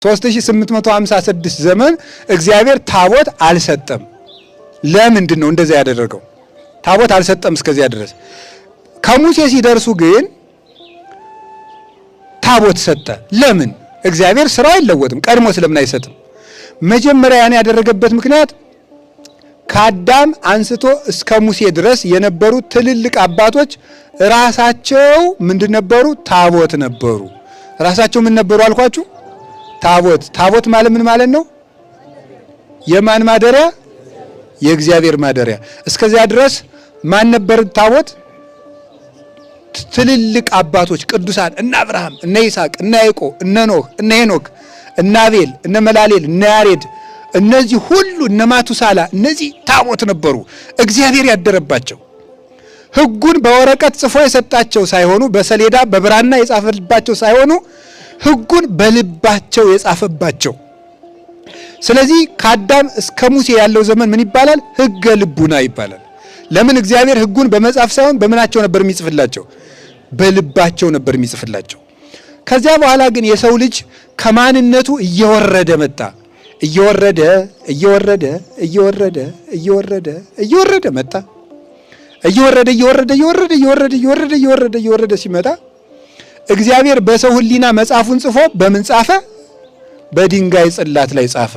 3856 ዘመን እግዚአብሔር ታቦት አልሰጠም። ለምንድን ነው እንደዛ ያደረገው? ታቦት አልሰጠም እስከዚያ ድረስ። ከሙሴ ሲደርሱ ግን ታቦት ሰጠ። ለምን? እግዚአብሔር ስራው አይለወጥም። ቀድሞ ስለምን አይሰጥም? መጀመሪያ ያን ያደረገበት ምክንያት ከአዳም አንስቶ እስከ ሙሴ ድረስ የነበሩ ትልልቅ አባቶች ራሳቸው ምንድን ነበሩ? ታቦት ነበሩ። ራሳቸው ምን ነበሩ አልኳችሁ? ታቦት። ታቦት ማለት ምን ማለት ነው? የማን ማደሪያ? የእግዚአብሔር ማደሪያ። እስከዚያ ድረስ ማን ነበር ታቦት? ትልልቅ አባቶች ቅዱሳን እነ አብርሃም፣ እነ ይስሐቅ፣ እነ ያዕቆብ፣ እነ ኖህ፣ እነ ሄኖክ፣ እነ አቤል፣ እነ መላሌል፣ እነ ያሬድ፣ እነዚህ ሁሉ እነ ማቱሳላ፣ እነዚህ ታቦት ነበሩ። እግዚአብሔር ያደረባቸው ሕጉን በወረቀት ጽፎ የሰጣቸው ሳይሆኑ በሰሌዳ በብራና የጻፈባቸው ሳይሆኑ ሕጉን በልባቸው የጻፈባቸው። ስለዚህ ከአዳም እስከ ሙሴ ያለው ዘመን ምን ይባላል? ሕገ ልቡና ይባላል። ለምን? እግዚአብሔር ሕጉን በመጻፍ ሳይሆን በምናቸው ነበር የሚጽፍላቸው? በልባቸው ነበር የሚጽፍላቸው። ከዚያ በኋላ ግን የሰው ልጅ ከማንነቱ እየወረደ መጣ። እየወረደ እየወረደ እየወረደ እየወረደ እየወረደ መጣ። እየወረደ እየወረደ እየወረደ እየወረደ እየወረደ እየወረደ እየወረደ ሲመጣ እግዚአብሔር በሰው ሕሊና መጽሐፉን ጽፎ በምን ጻፈ? በድንጋይ ጽላት ላይ ጻፈ።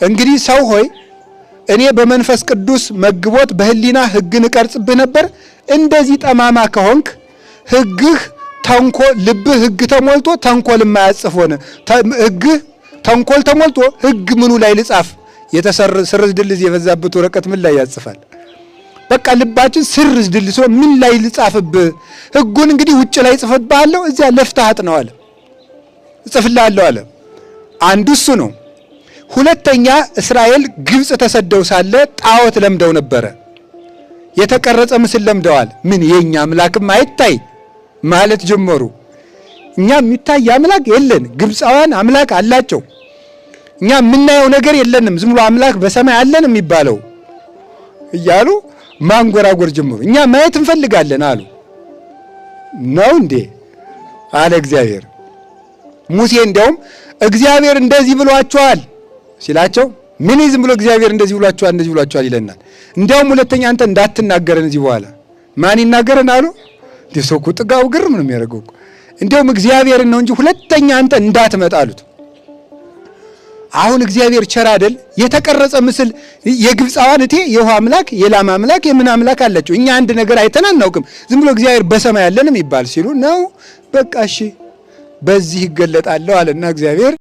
እንግዲህ ሰው ሆይ እኔ በመንፈስ ቅዱስ መግቦት በሕሊና ሕግን እቀርጽብህ ነበር። እንደዚህ ጠማማ ከሆንክ ሕግህ ተንኮል፣ ልብህ ሕግ ተሞልቶ ተንኮል የማያጽፍ ሆነ። ሕግህ ተንኮል ተሞልቶ ሕግ ምኑ ላይ ልጻፍ? ስርዝ ድልዝ የበዛበት ወረቀት ምን ላይ ያጽፋል? በቃ ልባችን ስርዝ ድልዝ ምን ላይ ልጻፍብህ? ሕጉን እንግዲህ ውጭ ላይ ጽፍብሃለሁ፣ እዚያ ለፍተሃት ነው አለ። እጽፍልሃለሁ አለ። አንዱ እሱ ነው። ሁለተኛ እስራኤል ግብፅ ተሰደው ሳለ ጣዖት ለምደው ነበረ። የተቀረጸ ምስል ለምደዋል። ምን የኛ አምላክም አይታይ ማለት ጀመሩ። እኛ የሚታይ አምላክ የለን፣ ግብፃውያን አምላክ አላቸው። እኛ የምናየው ነገር የለንም፣ ዝም ብሎ አምላክ በሰማይ አለን የሚባለው እያሉ ማንጎራጎር ጀመሩ። እኛ ማየት እንፈልጋለን አሉ። ነው እንዴ አለ እግዚአብሔር። ሙሴ እንዲያውም እግዚአብሔር እንደዚህ ብሏቸዋል ሲላቸው ምን ዝም ብሎ እግዚአብሔር እንደዚህ ብሏቸዋል ይለናል። እንዲያውም ሁለተኛ አንተ እንዳትናገረን እዚህ በኋላ ማን ይናገረን አሉ። ሰው እኮ ጥጋው ግርም ነው የሚያደርገው እኮ። እንዲያውም እግዚአብሔርን ነው እንጂ ሁለተኛ አንተ እንዳትመጣ አሉት። አሁን እግዚአብሔር ቸር አይደል? የተቀረጸ ምስል የግብፃውያን እቴ የውሃ አምላክ የላም አምላክ የምን አምላክ አላቸው። እኛ አንድ ነገር አይተን አናውቅም፣ ዝም ብሎ እግዚአብሔር በሰማይ ያለንም ይባል ሲሉ ነው። በቃ እሺ በዚህ ይገለጣለሁ አለና እግዚአብሔር